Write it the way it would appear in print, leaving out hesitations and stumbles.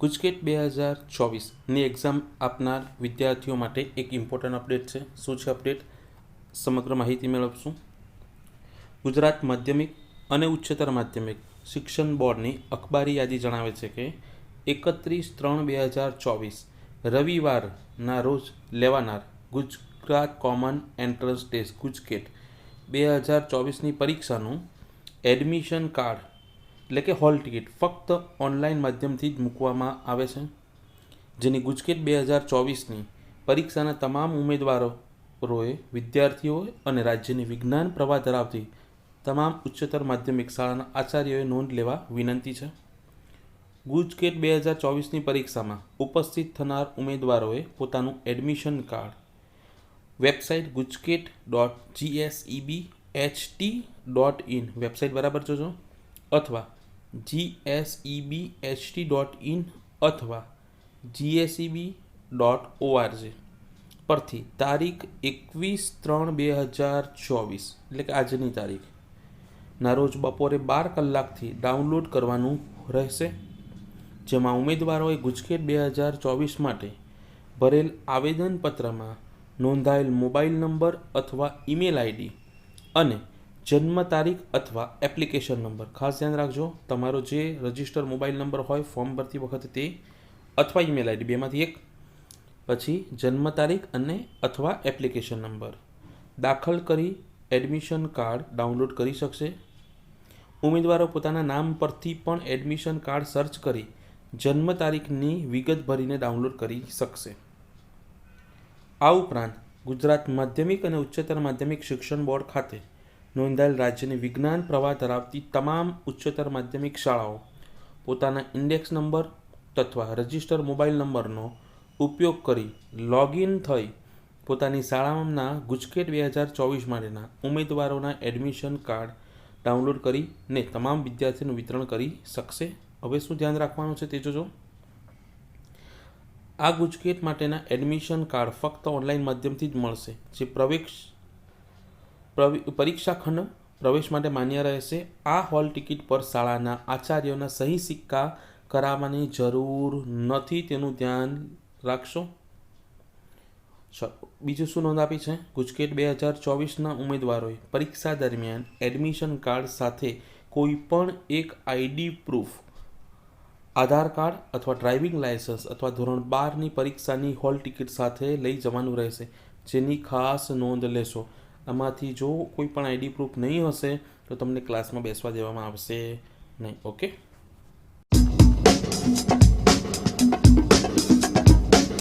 GUJCET 2024ની exam આપનાર વિદ્યાર્થીઓ માટે એક ઇમ્પોર્ટન્ટ અપડેટ છે. શું છે અપડેટ? સમગ્ર માહિતી મેળવશું. ગુજરાત માધ્યમિક અને ઉચ્ચતર માધ્યમિક શિક્ષણ બોર્ડની અખબારી યાદી જણાવે છે કે 31/3/2024 રવિવારના રોજ લેવાનાર Gujarat common entrance test GUJCET 2024ની પરીક્ષાનું એડમિશન કાર્ડ એટલે કે હોલ ટિકિટ ફક્ત ઓનલાઈન માધ્યમથી જ મૂકવામાં આવે છે. જેની ગુજકેટ 2024ની પરીક્ષાના તમામ ઉમેદવારોએ વિદ્યાર્થીઓએ અને રાજ્યની વિજ્ઞાન પ્રવાહ ધરાવતી તમામ ઉચ્ચતર માધ્યમિક શાળાના આચાર્યોએ નોંધ લેવા વિનંતી છે. ગુજકેટ 2024ની પરીક્ષામાં ઉપસ્થિત થનાર ઉમેદવારોએ પોતાનું admission card website gusket.gsebht.in website બરાબર જોજો, અથવા gsebht.in અથવા gseb.org પરથી તારીખ 21/3/2024 એટલે કે આજની તારીખના રોજ બપોરે 12 કલાકથી ડાઉનલોડ કરવાનું રહેશે. જેમાં ઉમેદવારોએ ગુજકેટ 2024 માટે ભરેલ આવેદનપત્રમાં નોંધાયેલ મોબાઈલ નંબર અથવા ઈમેલ આઈડી અને જન્મ તારીખ અથવા એપ્લિકેશન નંબર, ખાસ ધ્યાન રાખજો, તમારો જે રજિસ્ટર મોબાઈલ નંબર હોય ફોર્મ ભરતી વખતે તે અથવા ઈમેલ આઈડી બેમાંથી એક, પછી જન્મ તારીખ અને અથવા એપ્લિકેશન નંબર દાખલ કરી એડમિશન કાર્ડ ડાઉનલોડ કરી શકશે. ઉમેદવારો પોતાના નામ પરથી પણ એડમિશન કાર્ડ સર્ચ કરી જન્મ તારીખની વિગત ભરીને ડાઉનલોડ કરી શકશે. આ ઉપરાંત ગુજરાત માધ્યમિક અને ઉચ્ચતર માધ્યમિક શિક્ષણ બોર્ડ ખાતે નોંધાયેલ રાજ્યની વિજ્ઞાન પ્રવાહ ધરાવતી તમામ ઉચ્ચતર માધ્યમિક શાળાઓ પોતાના ઇન્ડેક્સ નંબર તથા રજિસ્ટર મોબાઈલ નંબરનો ઉપયોગ કરી લોગિન થઈ પોતાની શાળાના ગુજકેટ 2024 માટેના ઉમેદવારોના એડમિશન કાર્ડ ડાઉનલોડ કરીને તમામ વિદ્યાર્થીઓનું વિતરણ કરી શકશે. હવે શું ધ્યાન રાખવાનું છે તે જોજો. આ ગુજકેટ માટેના એડમિશન કાર્ડ ફક્ત ઓનલાઈન માધ્યમથી જ મળશે, જે પરીક્ષા ખંડ પ્રવેશ માટે માન્ય રહેશે. આ હોલ ટિકિટ પર શાળાના આચાર્યોના સહી સિક્કા કરાવવાની જરૂર નથી, તેનું ધ્યાન રાખશો. બીજું શું નોંધ આપી છે? ગુજકેટ 2024ના ઉમેદવારોએ પરીક્ષા દરમિયાન એડમિશન કાર્ડ સાથે કોઈ પણ એક આઈડી પ્રૂફ, આધાર કાર્ડ અથવા ડ્રાઇવિંગ લાયસન્સ અથવા ધોરણ 12ની પરીક્ષાની હોલ ટિકિટ સાથે લઈ જવાનું રહેશે, જેની ખાસ નોંધ લેશો. આમાંથી જો કોઈ પણ આઈડી પ્રૂફ નહીં હશે તો તમને ક્લાસમાં બેસવા દેવામાં આવશે નહીં. ઓકે.